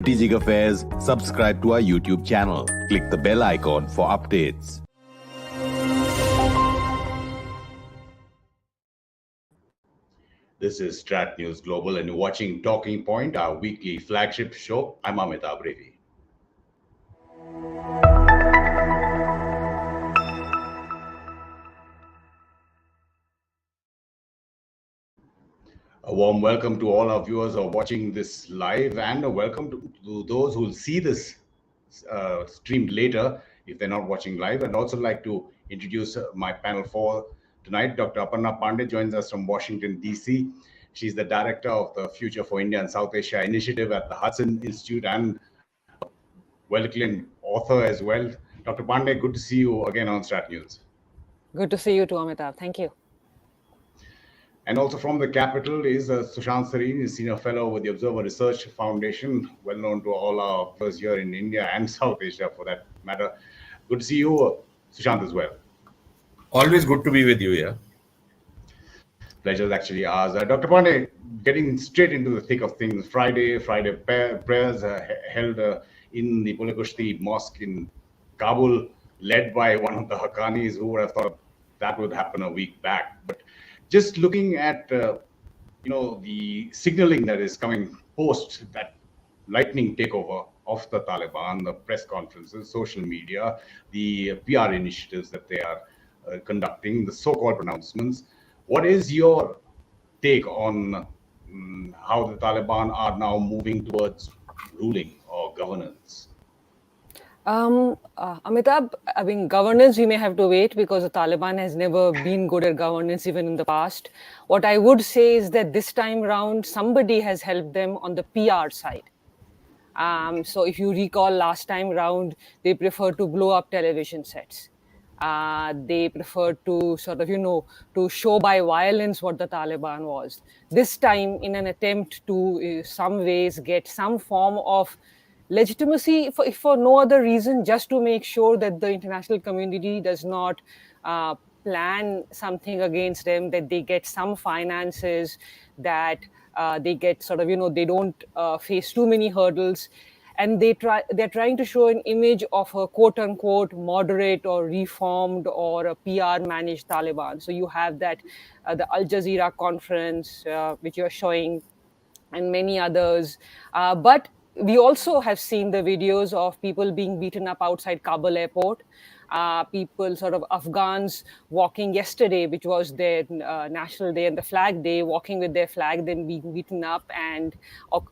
Strategic Affairs, subscribe to our YouTube channel. Click the bell icon for updates. This is StratNews Global, and you're watching Talking Point, our weekly flagship show. I'm Amitabh, Revi. A warm welcome to all our viewers who are watching this live, and a welcome to those who will see this streamed later if they're not watching live. And also like to introduce my panel for tonight. Dr. Aparna Pande joins us from Washington, D.C. She's the director of the Future for India and South Asia initiative at the Hudson Institute and well-acclaimed author as well. Dr. Pande, good to see you again on StratNews. Good to see you too, Amitabh. Thank you. And also from the capital is Sushant, Sareen, senior fellow with the Observer Research Foundation, well known to all our viewers here in India and South Asia for that matter. Good to see you, Sushant, as well. Always good to be with you, yeah. Pleasure is actually ours. Dr. Pande, getting straight into the thick of things, Friday prayers held in the Pulekushti Mosque in Kabul, led by one of the Haqqanis. Who would have thought that would happen a week back? But just looking at the signaling that is coming post that lightning takeover of the Taliban, the press conferences, social media, the PR initiatives that they are conducting, the so-called pronouncements. What is your take on how the Taliban are now moving towards ruling or governance? Amitabh, I mean, governance, we may have to wait because the Taliban has never been good at governance even in the past. What I would say is that this time round, somebody has helped them on the PR side. So if you recall last time round, they preferred to blow up television sets. They preferred to sort of, to show by violence what the Taliban was. This time, in an attempt to, some ways, get some form of legitimacy, for no other reason, just to make sure that the international community does not plan something against them, that they get some finances, that they get sort of, they don't face too many hurdles. And they're trying to show an image of a quote unquote moderate or reformed or a PR managed Taliban. So you have that, the Al Jazeera conference, which you're showing, and many others. But we also have seen the videos of people being beaten up outside Kabul airport. People, sort of Afghans walking yesterday, which was their national day and the flag day, walking with their flag, then being beaten up and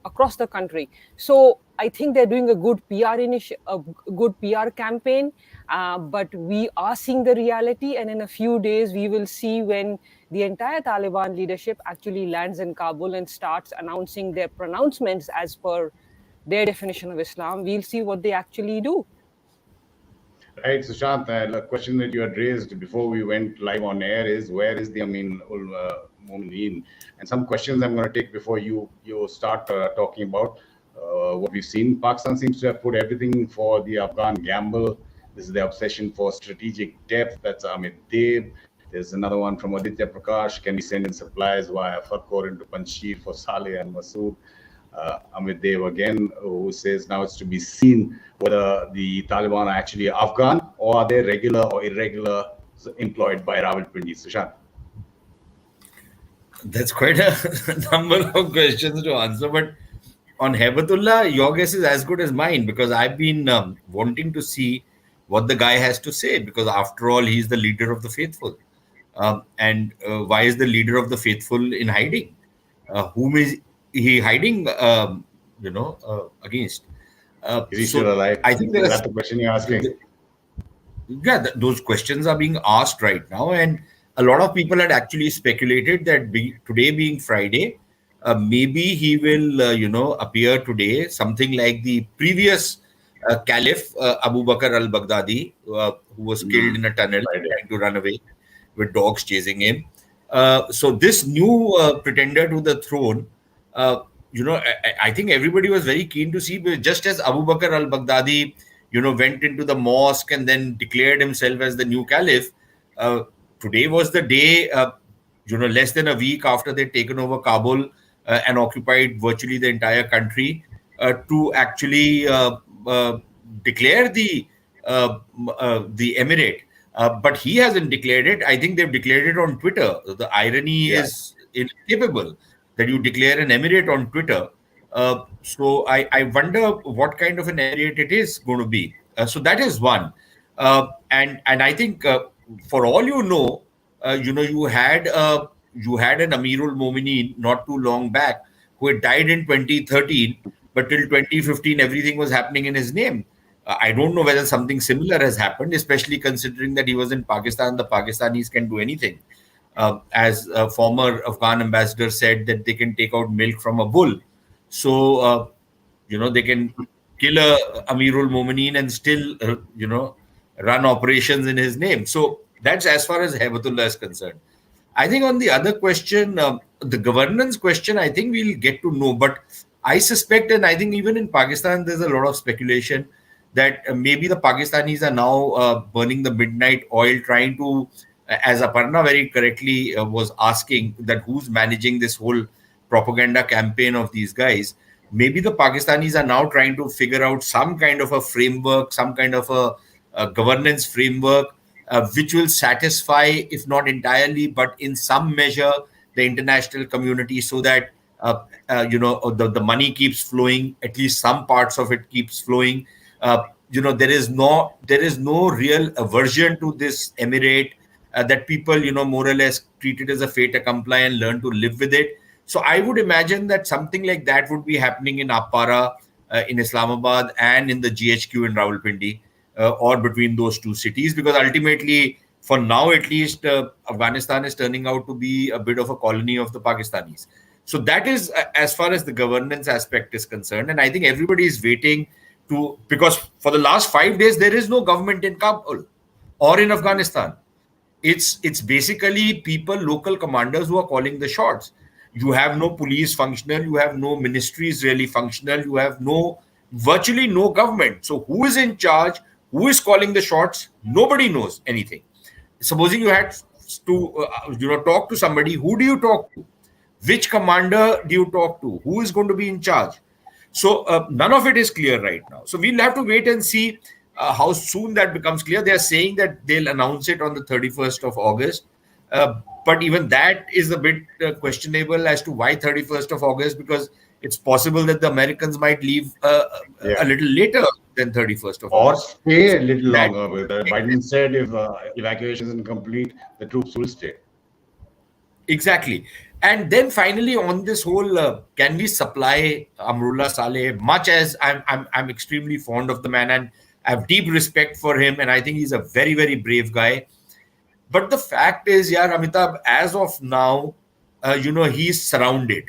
across the country. So I think they're doing a good PR campaign, but we are seeing the reality. And in a few days, we will see when the entire Taliban leadership actually lands in Kabul and starts announcing their pronouncements as per their definition of Islam. We'll see what they actually do. Right, Sushant, the question that you had raised before we went live on air is, where is the Amin ul Mu'mineen? And some questions I'm going to take before you start talking about what we've seen. Pakistan seems to have put everything for the Afghan gamble. This is the obsession for strategic depth. That's Amitabh. There's another one from Aditya Prakash. Can we send in supplies via Farkhor into Panjshir for Saleh and Masood? Amitabh again, who says now it's to be seen whether the Taliban are actually Afghan or are they regular or irregular employed by Rawalpindi. Sushant. That's quite a number of questions to answer. But on Hebatullah, your guess is as good as mine, because I've been wanting to see what the guy has to say, because after all, he's the leader of the faithful. And why is the leader of the faithful in hiding? Whom is he hiding, against? Is he still alive? I think that's the question you're asking. Yeah, those questions are being asked right now. And a lot of people had actually speculated that today being Friday, maybe he will, appear today, something like the previous Caliph, Abu Bakr al-Baghdadi, who was killed in a tunnel trying to run away with dogs chasing him. So this new pretender to the throne, I think everybody was very keen to see, just as Abu Bakr al-Baghdadi, went into the mosque and then declared himself as the new caliph. Today was the day, less than a week after they'd taken over Kabul and occupied virtually the entire country. to actually declare the Emirate. But he hasn't declared it. I think they've declared it on Twitter. The irony Yeah. is inescapable that you declare an Emirate on Twitter. So I wonder what kind of an Emirate it is going to be. So that is one. And I think for all you had an Amirul Mominin not too long back who had died in 2013, but till 2015 everything was happening in his name. I don't know whether something similar has happened, especially considering that he was in Pakistan. The Pakistanis can do anything. As a former Afghan ambassador said, that they can take out milk from a bull. So, they can kill a Amirul Mominin and still, run operations in his name. So that's as far as Hebatullah is concerned. I think on the other question, the governance question, I think we'll get to know. But I suspect, and I think even in Pakistan, there's a lot of speculation that maybe the Pakistanis are now burning the midnight oil, trying to, as Aparna very correctly was asking, that who's managing this whole propaganda campaign of these guys. Maybe the Pakistanis are now trying to figure out some kind of a framework, some kind of a governance framework which will satisfy, if not entirely, but in some measure, the international community, so that the money keeps flowing. At least some parts of it keeps flowing. There is no real aversion to this Emirate. That people, more or less treat it as a fait accompli and learn to live with it. So I would imagine that something like that would be happening in Appara, in Islamabad, and in the GHQ in Rawalpindi, or between those two cities, because ultimately, for now at least, Afghanistan is turning out to be a bit of a colony of the Pakistanis. So that is as far as the governance aspect is concerned. And I think everybody is waiting because for the last 5 days, there is no government in Kabul or in Afghanistan. It's basically people, local commanders, who are calling the shots. You have no police functional, you have no ministries really functional, you have virtually no government. So who is in charge? Who is calling the shots? Nobody knows anything. Supposing you had to talk to somebody, who do you talk to? Which commander do you talk to? Who is going to be in charge? So none of it is clear right now. So we'll have to wait and see how soon that becomes clear. They are saying that they'll announce it on the 31st of August. But even that is a bit questionable as to why 31st of August, because it's possible that the Americans might leave a little later than 31st of or August. stay a little longer. Biden said if evacuation isn't complete, the troops will stay. Exactly. And then finally, on this whole, can we supply Amrullah Saleh? Much as I'm extremely fond of the man and I have deep respect for him, and I think he's a very, very brave guy. But the fact is, Amitabh, as of now, he's surrounded.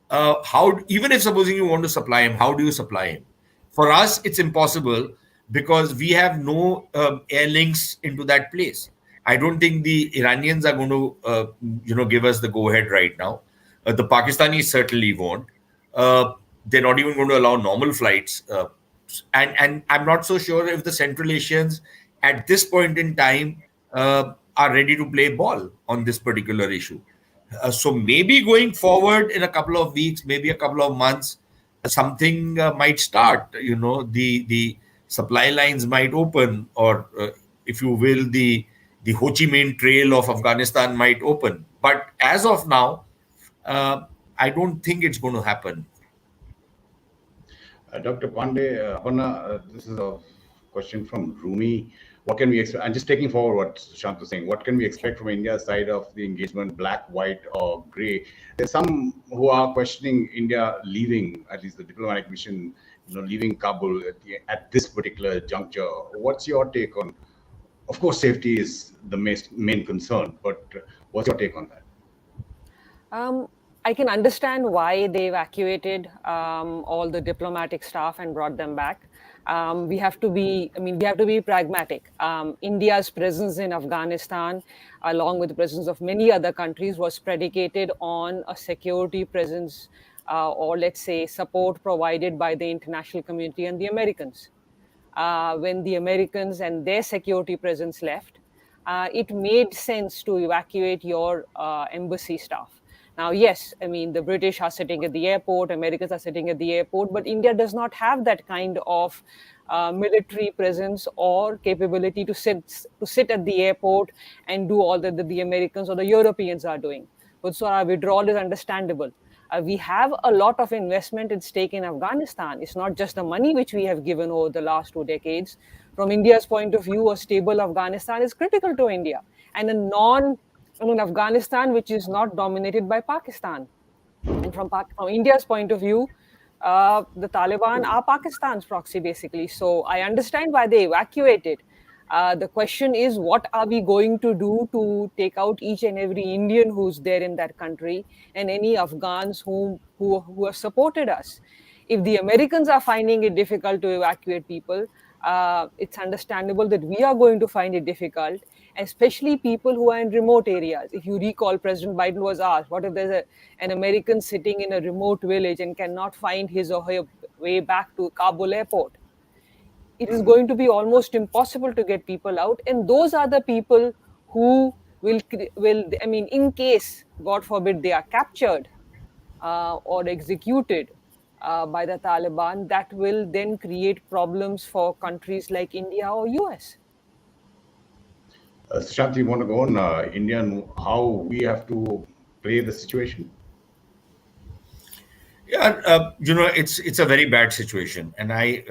How, even if supposing you want to supply him, how do you supply him? For us, it's impossible because we have no air links into that place. I don't think the Iranians are going to, give us the go-ahead right now. The Pakistanis certainly won't. They're not even going to allow normal flights. And I'm not so sure if the Central Asians at this point in time are ready to play ball on this particular issue. So maybe going forward in a couple of weeks, maybe a couple of months, something might start. The supply lines might open, or if you will, the Ho Chi Minh Trail of Afghanistan might open. But as of now, I don't think it's going to happen. Dr. Pande, Aparna, this is a question from Rumi. What can we expect? I'm just taking forward what Sushant was saying. What can we expect from India's side of the engagement, black, white, or grey? There's some who are questioning India leaving, at least the diplomatic mission, leaving Kabul at this particular juncture. What's your take on? Of course, safety is the main concern, but what's your take on that? I can understand why they evacuated all the diplomatic staff and brought them back. We have to be pragmatic. India's presence in Afghanistan, along with the presence of many other countries, was predicated on a security presence, or let's say support provided by the international community and the Americans. When the Americans and their security presence left, it made sense to evacuate your embassy staff. Now, yes, I mean, the British are sitting at the airport, Americans are sitting at the airport, but India does not have that kind of military presence or capability to sit at the airport and do all that the Americans or the Europeans are doing. But so our withdrawal is understandable. We have a lot of investment at stake in Afghanistan. It's not just the money which we have given over the last 2 decades. From India's point of view, a stable Afghanistan is critical to India. And a Afghanistan which is not dominated by Pakistan. And from India's point of view, the Taliban are Pakistan's proxy, basically. So I understand why they evacuated. The question is, what are we going to do to take out each and every Indian who's there in that country and any Afghans who have supported us? If the Americans are finding it difficult to evacuate people, it's understandable that we are going to find it difficult, especially people who are in remote areas. If you recall, President Biden was asked, what if there's an American sitting in a remote village and cannot find his or her way back to Kabul airport? It is going to be almost impossible to get people out. And those are the people who I mean, in case, God forbid, they are captured or executed by the Taliban, that will then create problems for countries like India or US. Sushant, you want to go on India and how we have to play the situation? Yeah, it's a very bad situation, and I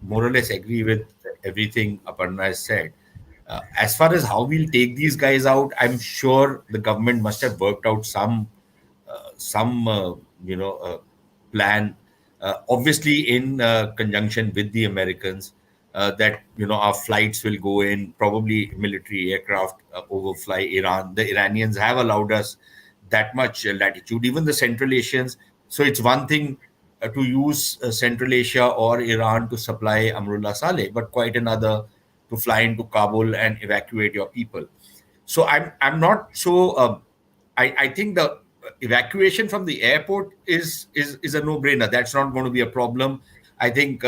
more or less agree with everything Aparna has said. As far as how we'll take these guys out, I'm sure the government must have worked out some plan, obviously in conjunction with the Americans, that our flights will go in, probably military aircraft overfly Iran. The Iranians have allowed us that much latitude, even the Central Asians. So it's one thing to use Central Asia or Iran to supply Amrullah Saleh, but quite another to fly into Kabul and evacuate your people. So I'm not so. I think the evacuation from the airport is a no-brainer. That's not going to be a problem. I think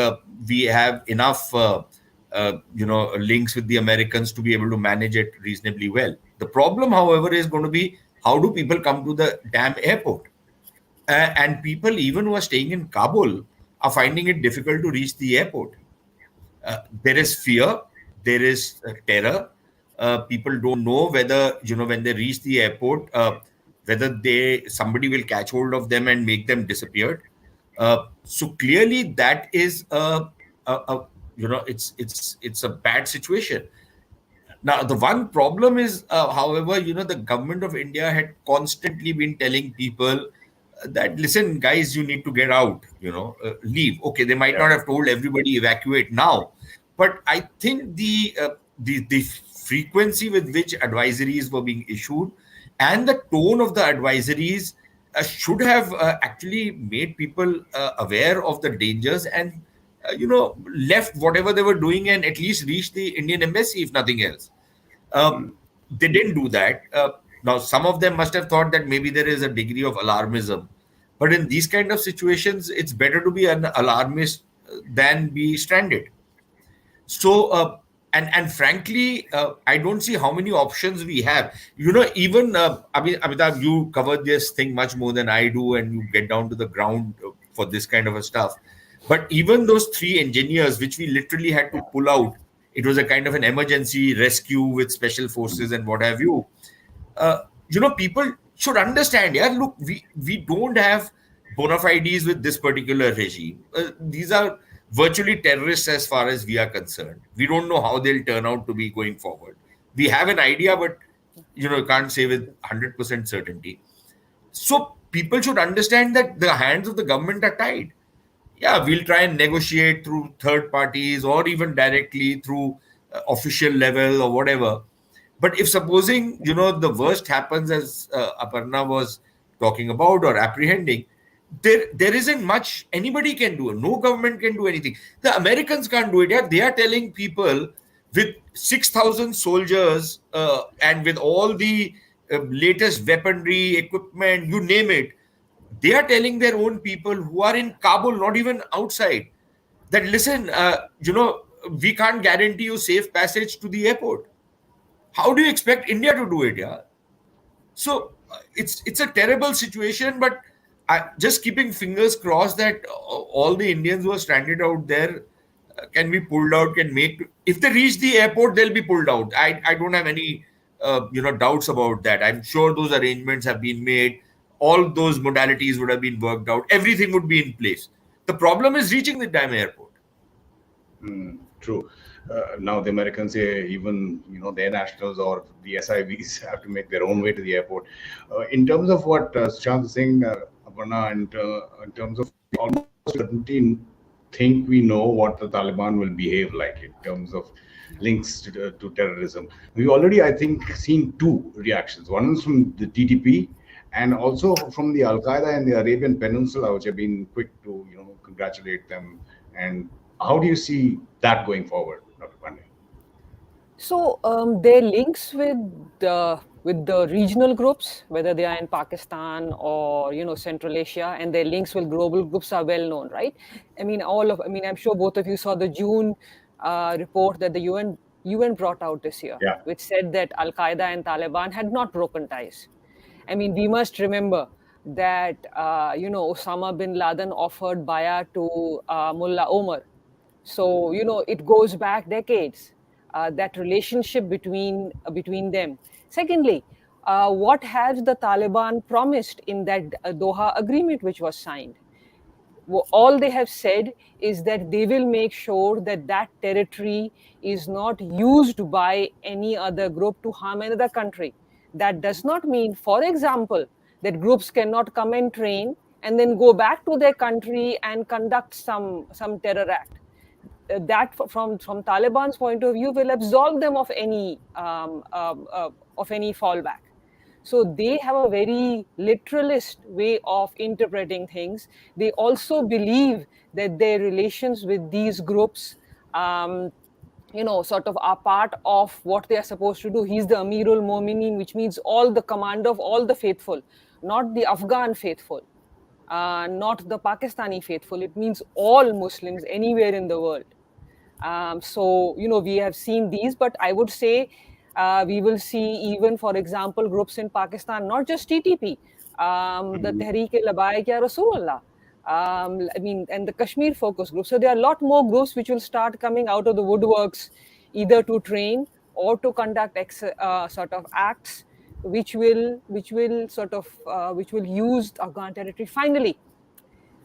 we have enough links with the Americans to be able to manage it reasonably well. The problem, however, is going to be how do people come to the damn airport? And people, even who are staying in Kabul, are finding it difficult to reach the airport. There is fear, there is terror. People don't know whether, when they reach the airport, whether somebody will catch hold of them and make them disappear. So clearly, that is it's a bad situation. Now, the one problem is, however, the government of India had constantly been telling people that, listen, guys, you need to get out, leave. Okay, they might not have told everybody evacuate now, but I think the frequency with which advisories were being issued and the tone of the advisories should have actually made people aware of the dangers and left whatever they were doing and at least reached the Indian embassy, if nothing else. They didn't do that. Now, some of them must have thought that maybe there is a degree of alarmism. But in these kind of situations, it's better to be an alarmist than be stranded. So, and frankly, I don't see how many options we have. Even Amitabh, you covered this thing much more than I do, and you get down to the ground for this kind of a stuff. But even those 3 engineers, which we literally had to pull out, it was a kind of an emergency rescue with special forces and what have you. People should understand, yeah, look, we don't have bona fides with this particular regime. These are virtually terrorists as far as we are concerned. We don't know how they'll turn out to be going forward. We have an idea, but you can't say with 100% certainty. So people should understand that the hands of the government are tied. Yeah, we'll try and negotiate through third parties or even directly through official level or whatever. But if supposing, the worst happens as Aparna was talking about or apprehending, there isn't much anybody can do. No government can do anything. The Americans can't do it. Yeah? They are telling people with 6,000 soldiers and with all the latest weaponry, equipment, you name it, they are telling their own people who are in Kabul, not even outside, that listen, we can't guarantee you safe passage to the airport. How do you expect India to do it? Yeah. So it's a terrible situation, but just keeping fingers crossed that all the Indians who are stranded out there can be pulled out. If they reach the airport, they'll be pulled out. I don't have any doubts about that. I'm sure those arrangements have been made. All those modalities would have been worked out. Everything would be in place. The problem is reaching the damn airport. True. Now the Americans say even their nationals or the SIVs have to make their own way to the airport. In terms of what Sushant is saying, Aparna, and in terms of almost certainty, think we know what the Taliban will behave like in terms of links to terrorism. We've already, I think, seen two reactions. One is from the TTP, and also from the Al Qaeda and the Arabian Peninsula, which have been quick to congratulate them. And how do you see that going forward, Dr. Pande? So their links with the regional groups, whether they are in Pakistan or Central Asia, and their links with global groups are well known, right? I'm sure both of you saw the June report that the UN brought out this year, Yeah. which said that Al Qaeda and Taliban had not broken ties. We must remember that Osama bin Laden offered bayat to Mullah Omar. So it goes back decades. That relationship between them. Secondly, what has the Taliban promised in that Doha agreement which was signed? All they have said is that they will make sure that that territory is not used by any other group to harm another country. That does not mean, for example, that groups cannot come and train and then go back to their country and conduct some terror act. That from Taliban's point of view will absolve them of any fallback. So they have a very literalist way of interpreting things. They also believe that their relations with these groups sort of are part of what they are supposed to do. He's the Amirul Mominin, which means all the commander of all the faithful, not the Afghan faithful, not the Pakistani faithful. It means all Muslims anywhere in the world. We have seen these, but I would say we will see even, for example, groups in Pakistan, not just TTP, the Tehreek-e-Labbaik Ya Rasulullah, and the Kashmir focus group. So there are a lot more groups which will start coming out of the woodworks, either to train or to conduct sort of acts which will use Afghan territory. Finally,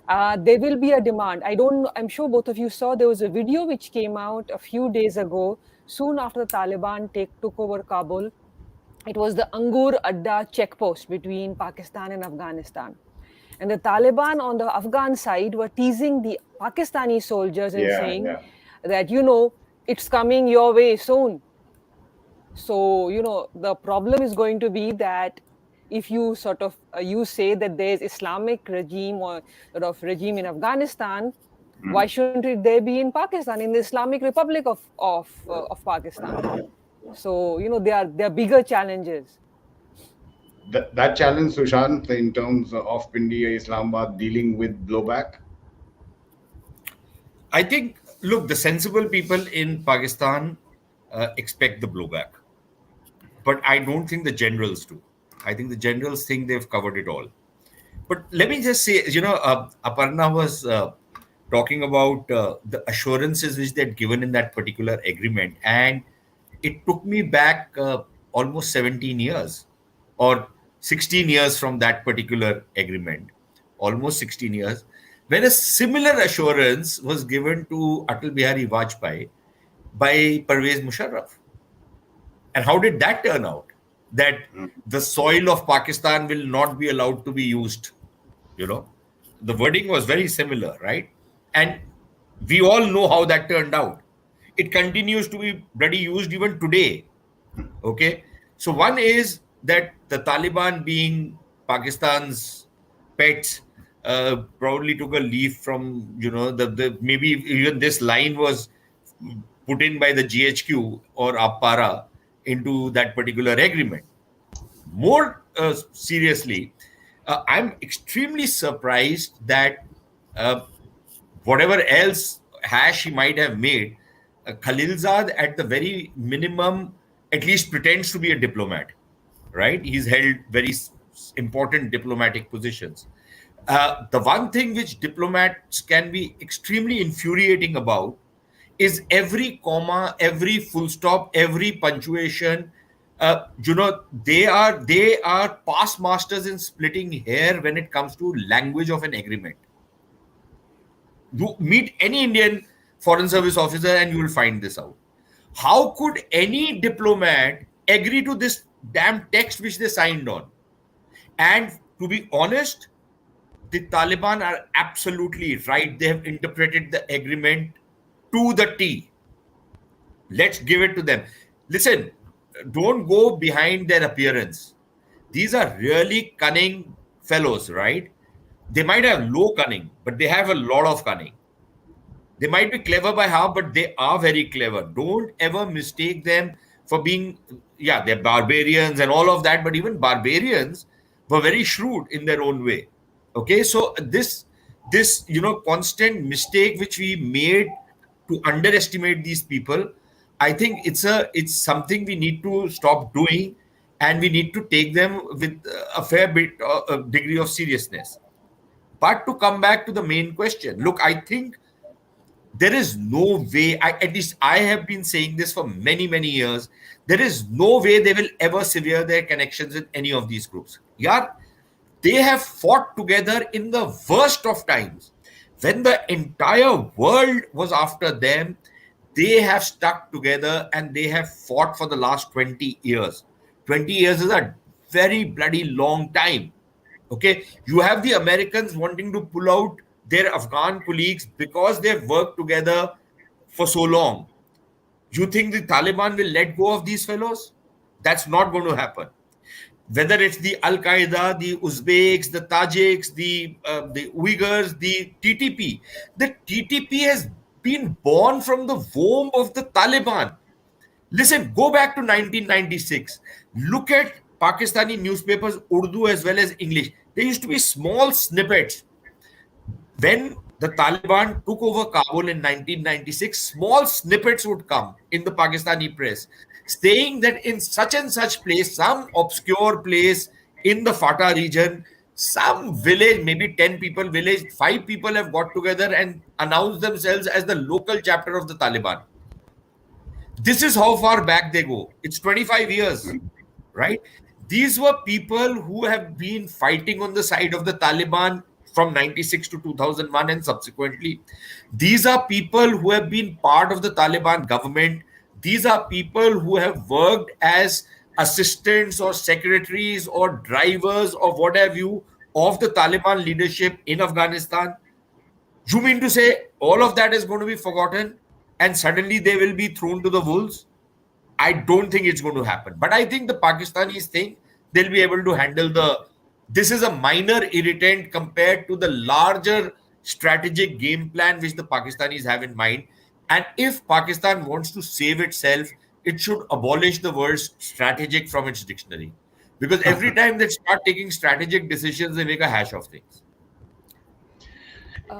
there will be a demand. I'm sure both of you saw there was a video which came out a few days ago, soon after the Taliban took over Kabul. It was the Angur Adda checkpost between Pakistan and Afghanistan. And the Taliban on the Afghan side were teasing the Pakistani soldiers and saying that, it's coming your way soon. So, the problem is going to be that if you sort of you say that there's Islamic regime or sort of regime in Afghanistan, why shouldn't it there be in Pakistan, in the Islamic Republic of Pakistan? So there are bigger challenges. That challenge, Sushant, in terms of India, Islamabad dealing with blowback? I think, look, the sensible people in Pakistan expect the blowback. But I don't think the generals do. I think the generals think they've covered it all. But let me just say, Aparna was talking about the assurances which they'd given in that particular agreement. And it took me back almost 17 years or 16 years from that particular agreement, almost 16 years, when a similar assurance was given to Atal Bihari Vajpayee by Pervez Musharraf. And how did that turn out? That the soil of Pakistan will not be allowed to be used. The wording was very similar, right? And we all know how that turned out. It continues to be bloody used even today. Okay. So one is that the Taliban, being Pakistan's pets, probably took a leaf from, maybe even this line was put in by the GHQ or Appara into that particular agreement. More seriously, I'm extremely surprised that whatever else hash he might have made, Khalilzad at the very minimum at least pretends to be a diplomat, right? He's held very important diplomatic positions. The one thing which diplomats can be extremely infuriating about is every comma, every full stop, every punctuation. They are past masters in splitting hair when it comes to language of an agreement. You meet any Indian foreign service officer and you will find this out. How could any diplomat agree to this damn text which they signed on? And to be honest, the Taliban are absolutely right. They have interpreted the agreement to the T. Let's give it to them. Listen, don't go behind their appearance. These are really cunning fellows, right? They might have low cunning, but they have a lot of cunning. They might be clever by half, but they are very clever. Don't ever mistake them for being, yeah, they're barbarians and all of that, but even barbarians were very shrewd in their own way. Okay, so this constant mistake which we made to underestimate these people, I think it's something we need to stop doing, and we need to take them with a fair bit a degree of seriousness. But to come back to the main question, look, I think there is no way, at least I have been saying this for many, many years, there is no way they will ever sever their connections with any of these groups. Yeah, they have fought together in the worst of times. When the entire world was after them, they have stuck together and they have fought for the last 20 years. 20 years is a very bloody long time. Okay, you have the Americans wanting to pull out their Afghan colleagues because they've worked together for so long. You think the Taliban will let go of these fellows? That's not going to happen. Whether it's the Al-Qaeda, the Uzbeks, the Tajiks, the Uyghurs, the TTP. The TTP has been born from the womb of the Taliban. Listen, go back to 1996. Look at Pakistani newspapers, Urdu as well as English. There used to be small snippets. When the Taliban took over Kabul in 1996, small snippets would come in the Pakistani press saying that in such and such place, some obscure place in the Fata region, some village, maybe 10 people village, 5 people have got together and announced themselves as the local chapter of the Taliban. This is how far back they go. It's 25 years, right? These were people who have been fighting on the side of the Taliban from 96 to 2001 and subsequently. These are people who have been part of the Taliban government. These are people who have worked as assistants or secretaries or drivers or what have you of the Taliban leadership in Afghanistan. You mean to say all of that is going to be forgotten and suddenly they will be thrown to the wolves? I don't think it's going to happen. But I think the Pakistanis think they'll be able to handle this is a minor irritant compared to the larger strategic game plan which the Pakistanis have in mind. And if Pakistan wants to save itself, it should abolish the word strategic from its dictionary. Because every time they start taking strategic decisions, they make a hash of things.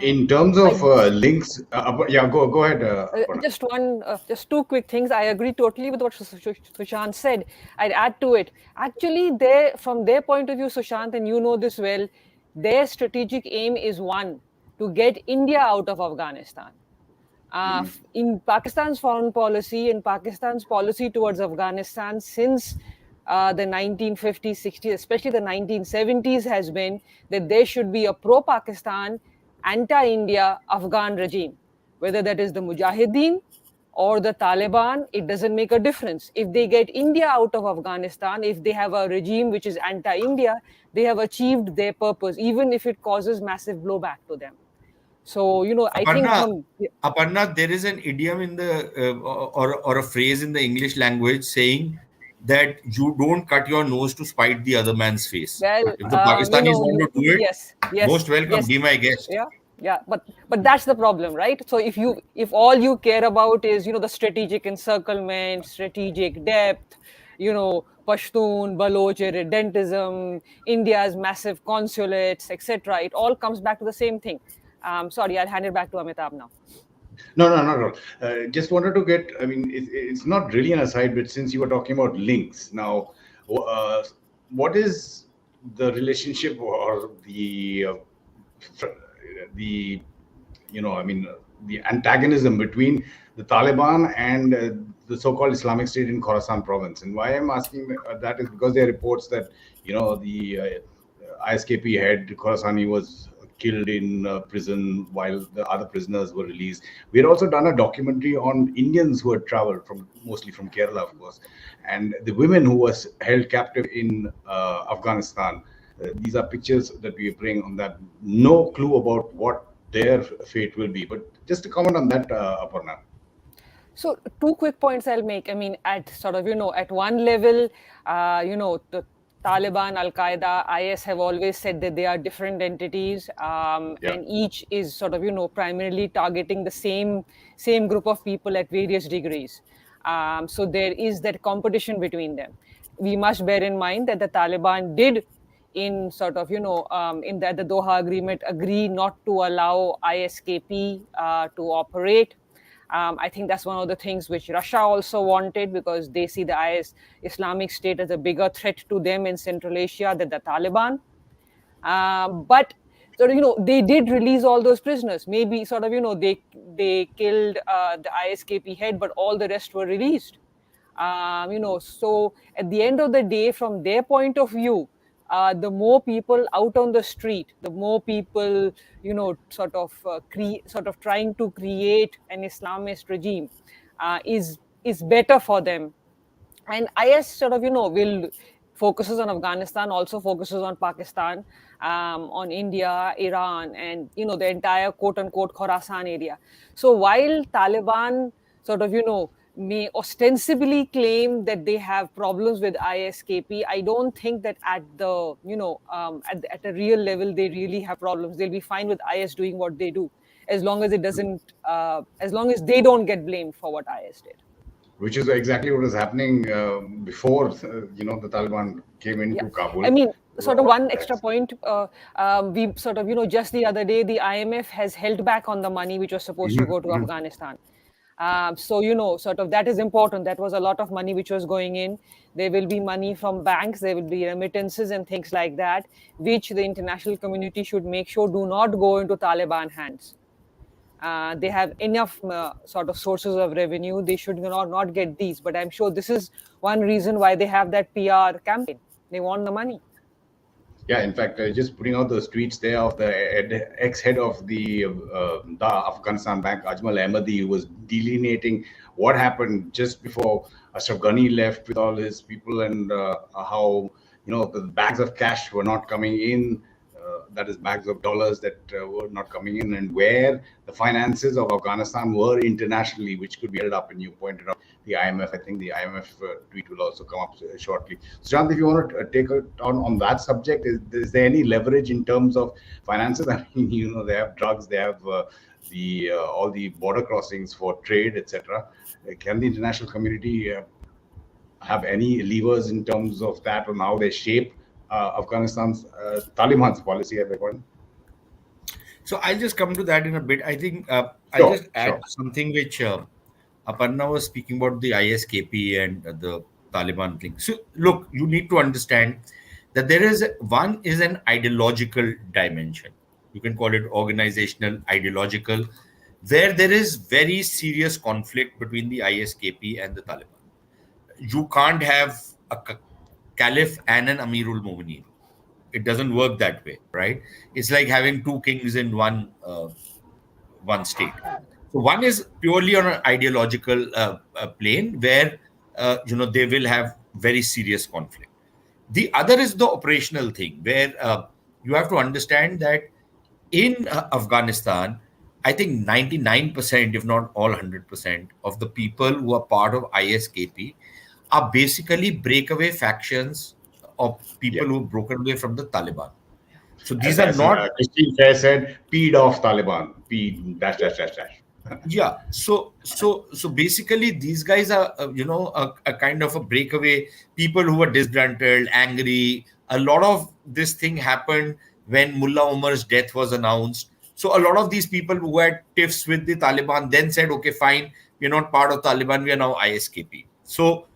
In terms of links, yeah, go ahead. Just two quick things. I agree totally with what Sushant said. I'd add to it. Actually, from their point of view, Sushant, and you know this well, their strategic aim is one, to get India out of Afghanistan. In Pakistan's foreign policy and Pakistan's policy towards Afghanistan since the 1950s, 60s, especially the 1970s, has been that there should be a pro-Pakistan, anti-India Afghan regime. Whether that is the Mujahideen or the Taliban, it doesn't make a difference. If they get India out of Afghanistan, if they have a regime which is anti-India, they have achieved their purpose, even if it causes massive blowback to them. So, I think Aparna, there is an idiom in the or a phrase in the English language saying that you don't cut your nose to spite the other man's face. Well, if the Pakistanis want to do it, yes, most welcome, be my guest. Yeah, but that's the problem, right? So if all you care about is the strategic encirclement, strategic depth, Pashtun, Baloch irredentism, India's massive consulates, etc., it all comes back to the same thing. Sorry, I'll hand it back to Amitabh now. No. Just wanted to get, it's not really an aside, but since you were talking about links, now, what is the relationship or the the antagonism between the Taliban and the so-called Islamic State in Khorasan province. And why I'm asking that is because there are reports that the ISKP head Khorasani was killed in prison while the other prisoners were released. We had also done a documentary on Indians who had traveled mostly from Kerala, of course, and the women who was held captive in Afghanistan. These are pictures that we bring on that. No clue about what their fate will be. But just to comment on that, Aparna. So two quick points I'll make. I mean, at sort of, at one level, the Taliban, Al-Qaeda, IS have always said that they are different entities, and each is sort of, primarily targeting the same group of people at various degrees. So there is that competition between them. We must bear in mind that the Taliban did, in sort of, in the Doha Agreement, agree not to allow ISKP to operate. I think that's one of the things which Russia also wanted, because they see the Islamic State as a bigger threat to them in Central Asia than the Taliban. But sort of, they did release all those prisoners. Maybe sort of, they killed the ISKP head, but all the rest were released. So at the end of the day, from their point of view, the more people out on the street, the more people, sort of trying to create an Islamist regime is better for them. And IS sort of, will focuses on Afghanistan, also focuses on Pakistan, on India, Iran, and, the entire quote unquote Khorasan area. So while Taliban sort of, may ostensibly claim that they have problems with ISKP, I don't think that at the, at a real level, they really have problems. They'll be fine with IS doing what they do, as long as it doesn't, as long as they don't get blamed for what IS did. Which is exactly what was happening before, the Taliban came into Kabul. I mean, sort of one extra point, we sort of, just the other day, the IMF has held back on the money which was supposed to go to Afghanistan. So, sort of that is important. That was a lot of money which was going in. There will be money from banks, there will be remittances and things like that, which the international community should make sure do not go into Taliban hands. They have enough sort of sources of revenue. They should not get these. But I'm sure this is one reason why they have that PR campaign. They want the money. Yeah, in fact, just putting out those tweets there of the ex-head of the Afghanistan Bank, Ajmal Ahmadi, who was delineating what happened just before Ashraf Ghani left with all his people, and how the bags of cash were not coming in. That is bags of dollars that were not coming in, and where the finances of Afghanistan were internationally, which could be held up. And you pointed out the IMF. I think the IMF tweet will also come up shortly. Sushant, if you want to take it on that subject, is there any leverage in terms of finances? I mean, they have drugs, they have all the border crossings for trade, etc. Can the international community have any levers in terms of that, on how they shape Afghanistan's Taliban's policy at the point? So I'll just come to that in a bit. I think I'll just add something which Aparna was speaking about, the ISKP and the Taliban thing. So look, you need to understand that there is an ideological dimension. You can call it organizational, ideological, where there is very serious conflict between the ISKP and the Taliban. You can't have a caliph and an Amirul Mu'mineen. It doesn't work that way, right? It's like having two kings in one state. So one is purely on an ideological plane where they will have very serious conflict. The other is the operational thing, where you have to understand that in Afghanistan, I think 99%, if not all 100%, of the people who are part of ISKP are basically breakaway factions of people who have broken away from the Taliban. So these are not. Christine Fair said, "Peed off Taliban." .. Yeah. So basically, these guys are a kind of a breakaway people who are disgruntled, angry. A lot of this thing happened when Mullah Omar's death was announced. So a lot of these people who had tiffs with the Taliban then said, "Okay, fine, we're not part of Taliban. We are now ISKP." So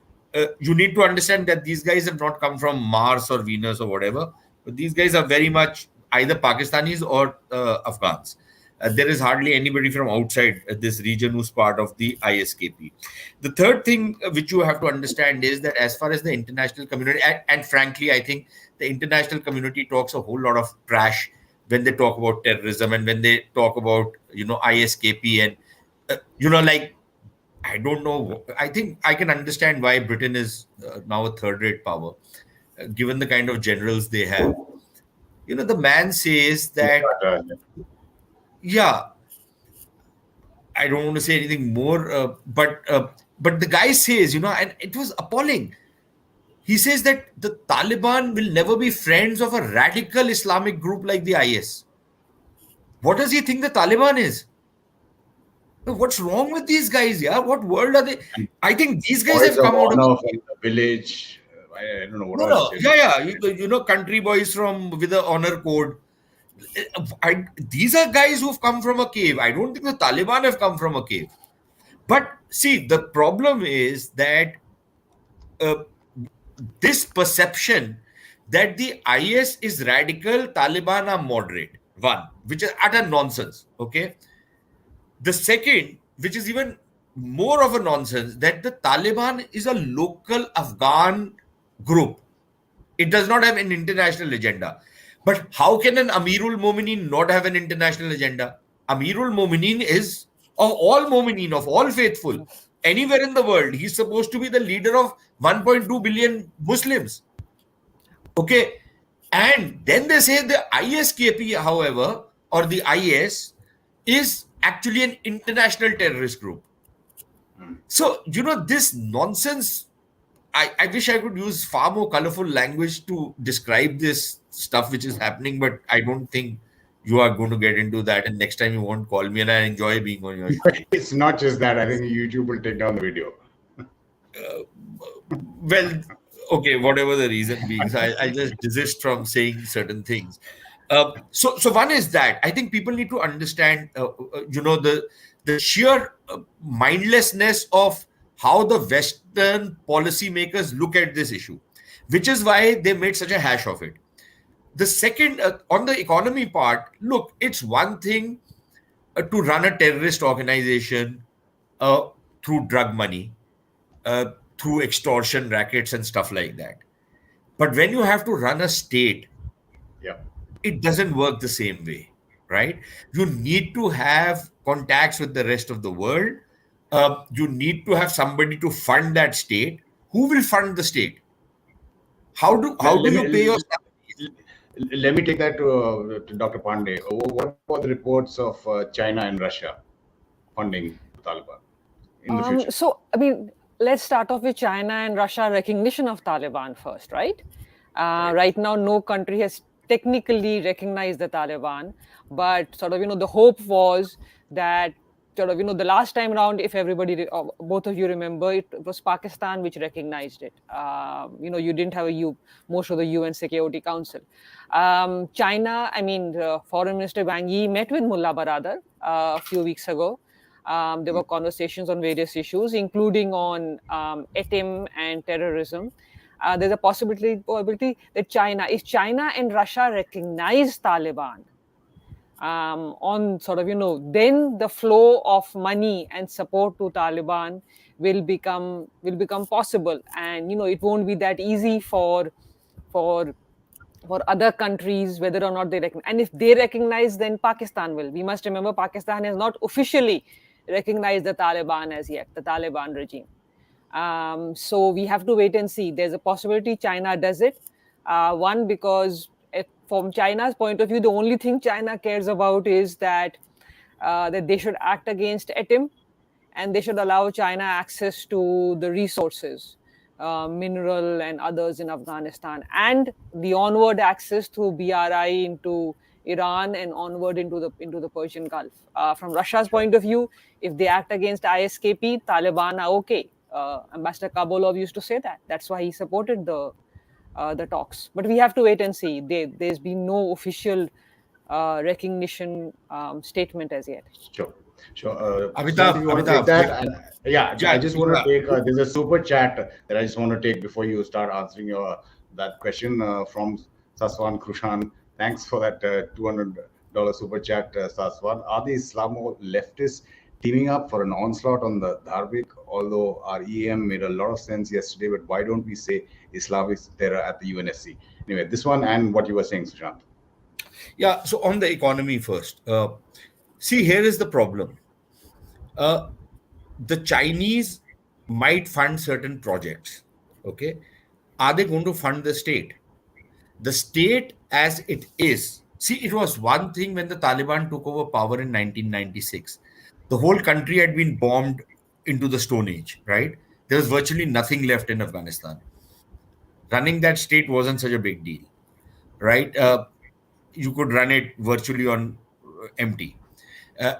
you need to understand that these guys have not come from Mars or Venus or whatever. But these guys are very much either Pakistanis or Afghans. There is hardly anybody from outside this region who's part of the ISKP. The third thing which you have to understand is that as far as the international community, and frankly, I think the international community talks a whole lot of trash when they talk about terrorism and when they talk about, ISKP and, like, I don't know. I think I can understand why Britain is now a third-rate power, given the kind of generals they have. The man says that, yeah, I don't want to say anything more, but the guy says, and it was appalling. He says that the Taliban will never be friends of a radical Islamic group like the IS. What does he think the Taliban is? What's wrong with these guys? Yeah, what world are they? I think these guys have come out of the village. I don't know what no. Yeah. Country boys with the honor code. These are guys who've come from a cave. I don't think the Taliban have come from a cave. But see, the problem is that this perception that the IS is radical, Taliban are moderate, one, which is utter nonsense. Okay. The second, which is even more of a nonsense, that the Taliban is a local Afghan group. It does not have an international agenda. But how can an Amirul Mominin not have an international agenda? Amirul Mominin is of all Mominin, of all faithful, anywhere in the world. He's supposed to be the leader of 1.2 billion Muslims. Okay. And then they say the ISKP, however, or the IS, is actually an international terrorist group. So, this nonsense, I wish I could use far more colorful language to describe this stuff which is happening, but I don't think you are going to get into that. And next time you won't call me, and I enjoy being on your show. It's not just that. I think YouTube will take down the video. Well, okay, whatever the reason being, so I just desist from saying certain things. So one is that I think people need to understand, the sheer mindlessness of how the Western policymakers look at this issue, which is why they made such a hash of it. The second, on the economy part, look, it's one thing to run a terrorist organization through drug money, through extortion rackets and stuff like that. But when you have to run a state, it doesn't work the same way, right? You need to have contacts with the rest of the world. You need to have somebody to fund that state. Who will fund the state? How do you pay your salary? Let me take that to Dr. Pande. What about the reports of China and Russia funding the Taliban in the future? So, let's start off with China and Russia recognition of Taliban first, right? Right now, no country has technically recognized the Taliban, but the hope was that the last time around, if everybody, both of you remember, it was Pakistan which recognized it. You didn't have most of the UN Security Council. China, Foreign Minister Wang Yi met with Mullah Baradar a few weeks ago. There were conversations on various issues, including on ATM and terrorism. There's a possibility that if China and Russia recognize Taliban, then the flow of money and support to Taliban will become possible, and it won't be that easy for other countries whether or not they recognize. And if they recognize, then Pakistan will. We must remember Pakistan has not officially recognized the Taliban as yet, the Taliban regime. So we have to wait and see. There's a possibility China does it. One, because from China's point of view, the only thing China cares about is that they should act against ATM, and they should allow China access to the resources, mineral and others in Afghanistan, and the onward access through BRI into Iran and onward into the Persian Gulf. From Russia's point of view, if they act against ISKP, Taliban are okay. Ambassador Kabulov used to say that. That's why he supported the talks. But we have to wait and see. There's been no official recognition statement as yet. Sure. Amitabh, I just want to take. There's a super chat that I just want to take before you start answering that question from Saswan Krushan, thanks for that $200 super chat, Saswan. Are the Islamo leftists teaming up for an onslaught on the Dharmic? Although our EM made a lot of sense yesterday, but why don't we say Islamic terror at the UNSC? Anyway, this one and what you were saying, Sushant. Yeah, so on the economy first. See, here is the problem. The Chinese might fund certain projects. Okay. Are they going to fund the state? The state as it is. See, it was one thing when the Taliban took over power in 1996. The whole country had been bombed into the Stone Age, right? There was virtually nothing left in Afghanistan. Running that state wasn't such a big deal, right? You could run it virtually on empty. Uh,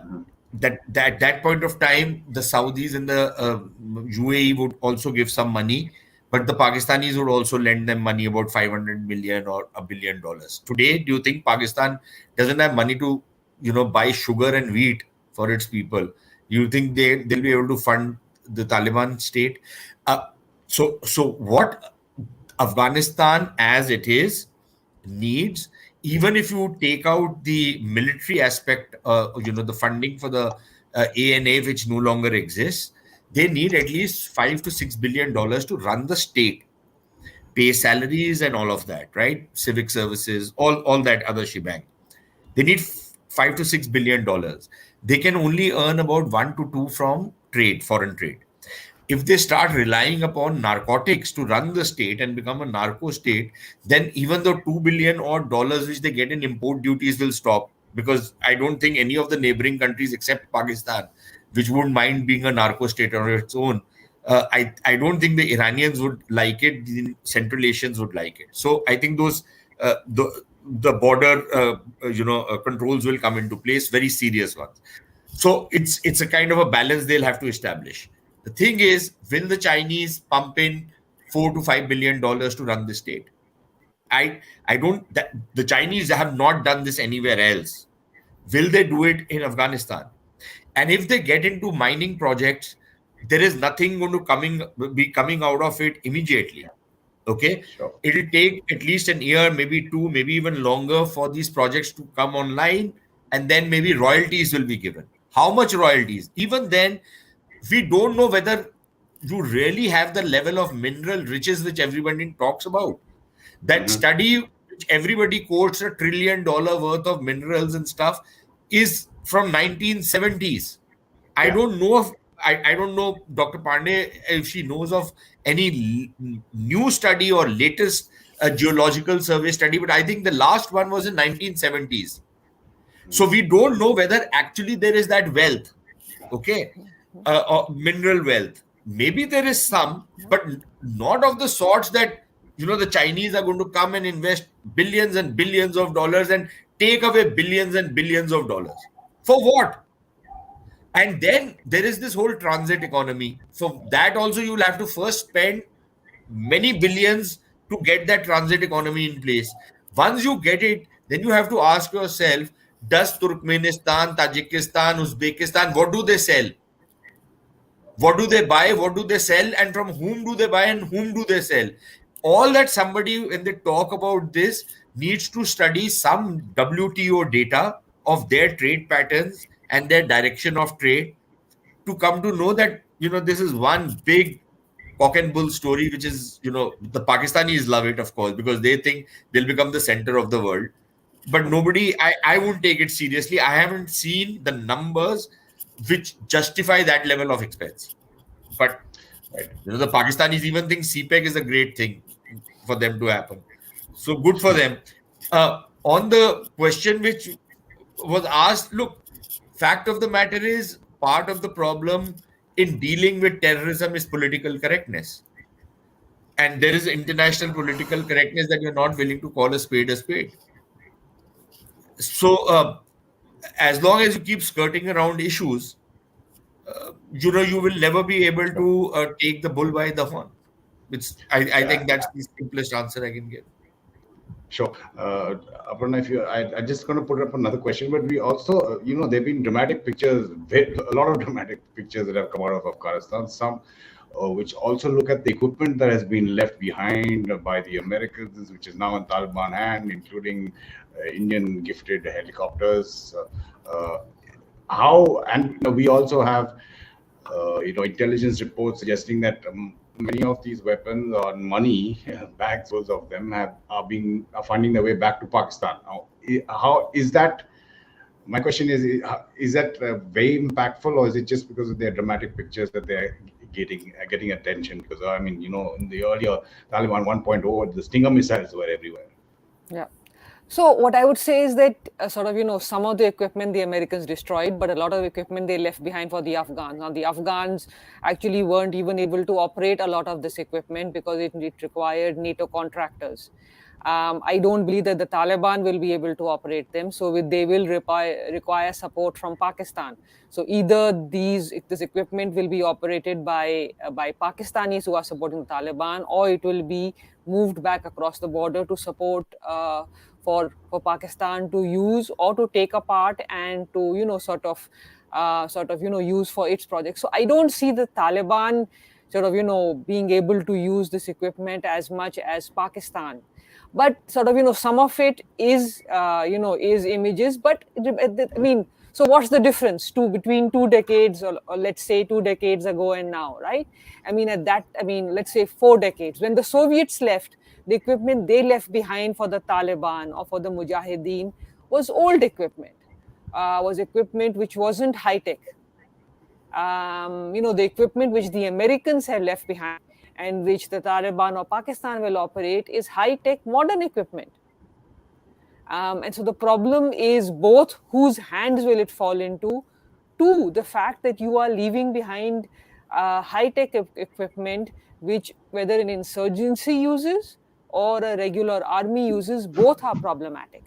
that point of time, the Saudis and the UAE would also give some money, but the Pakistanis would also lend them money, about 500 million or $1 billion. Today, do you think Pakistan doesn't have money to, buy sugar and wheat for its people? Do you think they'll be able to fund the Taliban state? So what Afghanistan as it is needs, even if you take out the military aspect, the funding for the ANA, which no longer exists, they need at least $5 to $6 billion to run the state, pay salaries and all of that, right? Civic services, all that other shebang. They need $5 to $6 billion. They can only earn about 1 to 2 from trade, foreign trade. If they start relying upon narcotics to run the state and become a narco state, then even the $2 billion odd dollars which they get in import duties will stop, because I don't think any of the neighboring countries except Pakistan, which wouldn't mind being a narco state on its own, I don't think the Iranians would like it. The Central Asians would like it. So I think those the border controls will come into place, very serious ones. So it's a kind of a balance they'll have to establish. The thing is, will the Chinese pump in $4 to $5 billion to run the state? I don't. The Chinese have not done this anywhere else. Will they do it in Afghanistan? And if they get into mining projects, there is nothing going to be coming out of it immediately. Okay, Sure. It'll take at least an year, maybe two, maybe even longer for these projects to come online, and then maybe royalties will be given. How much royalties? Even then, we don't know whether you really have the level of mineral riches which everybody talks about. That study, which everybody quotes $1 trillion worth of minerals and stuff, is from 1970s. I Yeah. don't know if I don't know, Dr. Pande, if she knows of any new study or latest geological survey study, but I think the last one was in 1970s. So we don't know whether actually there is that wealth, okay, mineral wealth. Maybe there is some, but not of the sorts that the Chinese are going to come and invest billions and billions of dollars and take away billions and billions of dollars. For what? And then there is this whole transit economy. So that also you'll have to first spend many billions to get that transit economy in place. Once you get it, then you have to ask yourself, does Turkmenistan, Tajikistan, Uzbekistan, what do they sell? What do they buy? What do they sell? And from whom do they buy and whom do they sell? All that somebody, when they talk about this, needs to study some WTO data of their trade patterns and their direction of trade to come to know that, this is one big cock and bull story, which is, the Pakistanis love it, of course, because they think they'll become the center of the world. But nobody, I won't take it seriously. I haven't seen the numbers which justify that level of expense. But the Pakistanis even think CPEC is a great thing for them to happen. So good for them. On the question which was asked, look, fact of the matter is, part of the problem in dealing with terrorism is political correctness. And there is international political correctness that you're not willing to call a spade a spade. So as long as you keep skirting around issues, you will never be able to take the bull by the horn. I think that's the simplest answer I can give. Sure. Aparna, if I'm just going to put up another question, but we also, there have been dramatic pictures, a lot of dramatic pictures that have come out of Afghanistan. Some which also look at the equipment that has been left behind by the Americans, which is now in Taliban hand, including Indian gifted helicopters. How and we also have intelligence reports suggesting that many of these weapons or money bags full of them are finding their way back to Pakistan. Now, how is that? My question is that very impactful, or is it just because of their dramatic pictures that they're getting attention? Because I mean, in the earlier Taliban 1.0, the Stinger missiles were everywhere. Yeah. So what I would say is that some of the equipment the Americans destroyed, but a lot of equipment they left behind for the Afghans. Now the Afghans actually weren't even able to operate a lot of this equipment because it required NATO contractors. I don't believe that the Taliban will be able to operate them, so they will require support from Pakistan. So either this equipment will be operated by Pakistanis who are supporting the Taliban, or it will be moved back across the border to support for Pakistan to use or to take apart and to use for its project. So I don't see the Taliban being able to use this equipment as much as Pakistan. But some of it is is images. But I mean, so what's the difference between 2 decades, or let's say 2 decades ago and now, right? I mean, let's say 4 decades. When the Soviets left, the equipment they left behind for the Taliban or for the Mujahideen was old equipment, was equipment which wasn't high tech. The equipment which the Americans have left behind and which the Taliban or Pakistan will operate is high-tech modern equipment. And so the problem is both whose hands will it fall into, to the fact that you are leaving behind high-tech equipment which whether an insurgency uses or a regular army uses, both are problematic.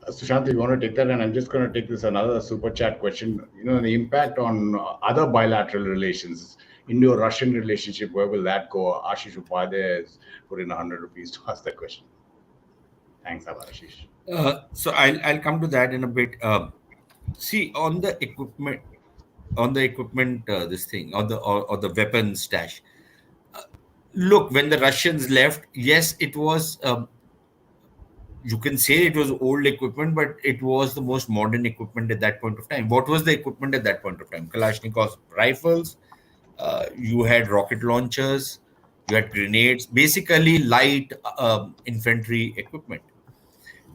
Sushant, you want to take that? And I'm just going to take this another super chat question. The impact on other bilateral relations, Indo-Russian relationship, where will that go? Ashish Upadhyay has put in 100 rupees to ask that question. Thanks, Ashish. So I'll come to that in a bit. See, on the equipment, this thing, or the weapons stash. Look, when the Russians left, yes, it was. You can say it was old equipment, but it was the most modern equipment at that point of time. What was the equipment at that point of time? Kalashnikov rifles, you had rocket launchers, you had grenades, basically light infantry equipment.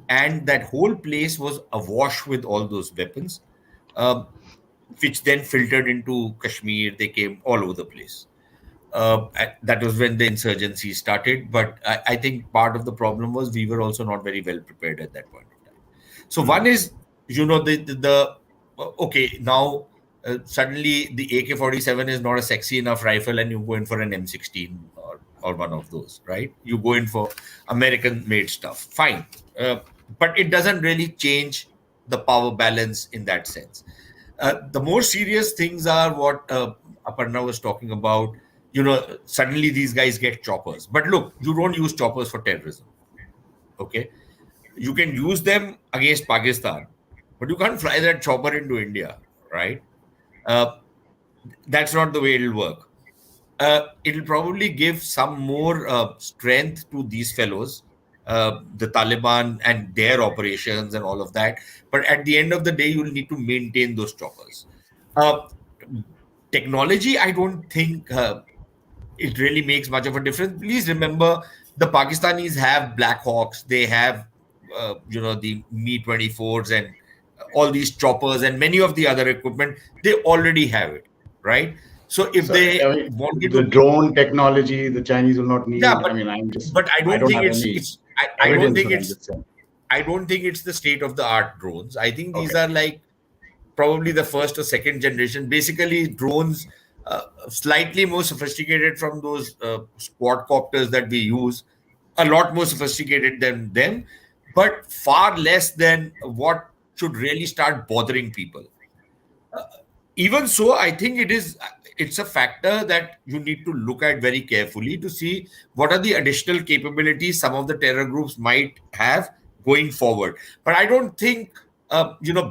And that whole place was awash with all those weapons, which then filtered into Kashmir. They came all over the place. That was when the insurgency started. But I think part of the problem was we were also not very well prepared at that point of time. So one is, okay, now suddenly the AK-47 is not a sexy enough rifle and you go in for an M16 or one of those, right? You go in for American-made stuff. Fine. But it doesn't really change the power balance in that sense. The more serious things are what Aparna was talking about. Suddenly these guys get choppers. But look, you don't use choppers for terrorism. Okay? You can use them against Pakistan, but you can't fly that chopper into India, right? That's not the way it'll work. It'll probably give some more strength to these fellows, the Taliban and their operations and all of that. But at the end of the day, you'll need to maintain those choppers. Technology, I don't think it really makes much of a difference. Please remember, the Pakistanis have Black Hawks. They have, the Mi-24s and all these choppers and many of the other equipment. They already have it, right? So if wanted the drone technology, the Chinese will not need. Yeah, but, I don't think it's the state of the art drones. I think these are like probably the first or second generation. Basically, drones. Slightly more sophisticated from those quadcopters that we use, a lot more sophisticated than them, but far less than what should really start bothering people. Even so, I think it's a factor that you need to look at very carefully to see what are the additional capabilities some of the terror groups might have going forward. But I don't think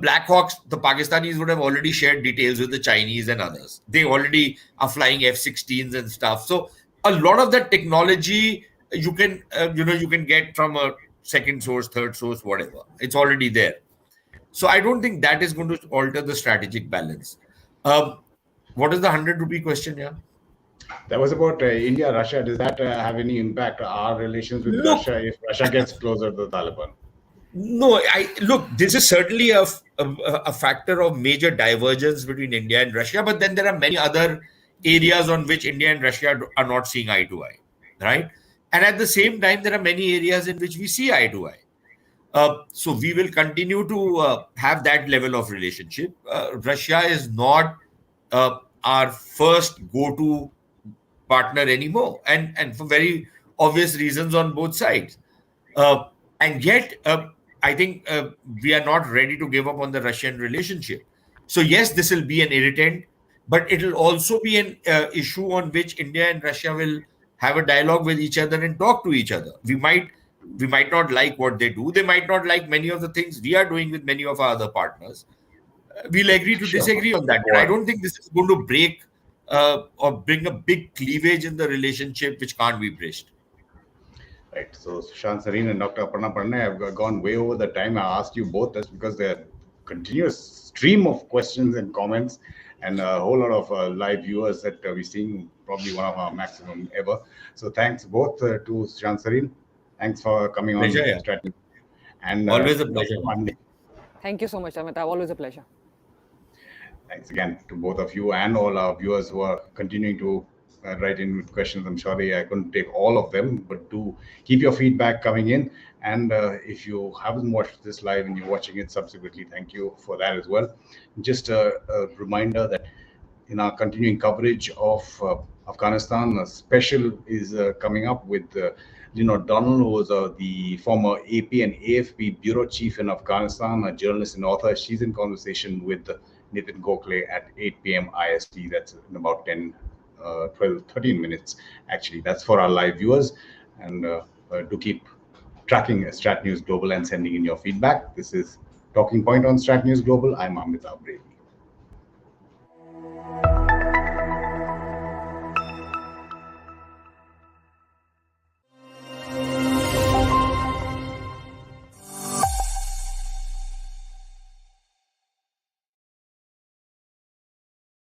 Black Hawks, the Pakistanis would have already shared details with the Chinese and others. They already are flying F-16s and stuff. So a lot of that technology you can get from a second source, third source, whatever. It's already there. So I don't think that is going to alter the strategic balance. What is the 100 rupee question? Yeah. That was about India, Russia. Does that have any impact on our relations with No. Russia if Russia gets closer to the Taliban? No, look, this is certainly a factor of major divergence between India and Russia, but then there are many other areas on which India and Russia are not seeing eye to eye, right? And at the same time, there are many areas in which we see eye to eye. So we will continue to have that level of relationship. Russia is not our first go-to partner anymore, and for very obvious reasons on both sides. And yet, I think we are not ready to give up on the Russian relationship. So yes, this will be an irritant, but it will also be an issue on which India and Russia will have a dialogue with each other and talk to each other. We might not like what they do. They might not like many of the things we are doing with many of our other partners. We'll agree to disagree on that. But I don't think this is going to break or bring a big cleavage in the relationship which can't be bridged. Right. So Sushant, Sareen, and Dr. Aparna Pande have gone way over the time I asked you both. That's because there are continuous stream of questions and comments and a whole lot of live viewers that we're seeing, probably one of our maximum ever. So thanks both to Sushant, Sareen. Thanks for coming on StratNews. And always a pleasure. Thank you so much, Amitabh. Always a pleasure. Thanks again to both of you and all our viewers who are continuing to write in with questions. I'm sorry I couldn't take all of them, but do keep your feedback coming in. And if you haven't watched this live and you're watching it subsequently, thank you for that as well. Just a reminder that in our continuing coverage of Afghanistan, a special is coming up with Lynn O'Donnell, who was the former AP and AFP bureau chief in Afghanistan, a journalist and author. She's in conversation with Nitin Gokhale at 8 p.m. IST. That's in about 13 minutes, actually. That's for our live viewers. And do keep tracking StratNews Global and sending in your feedback. This is Talking Point on StratNews Global. I'm Amitabh.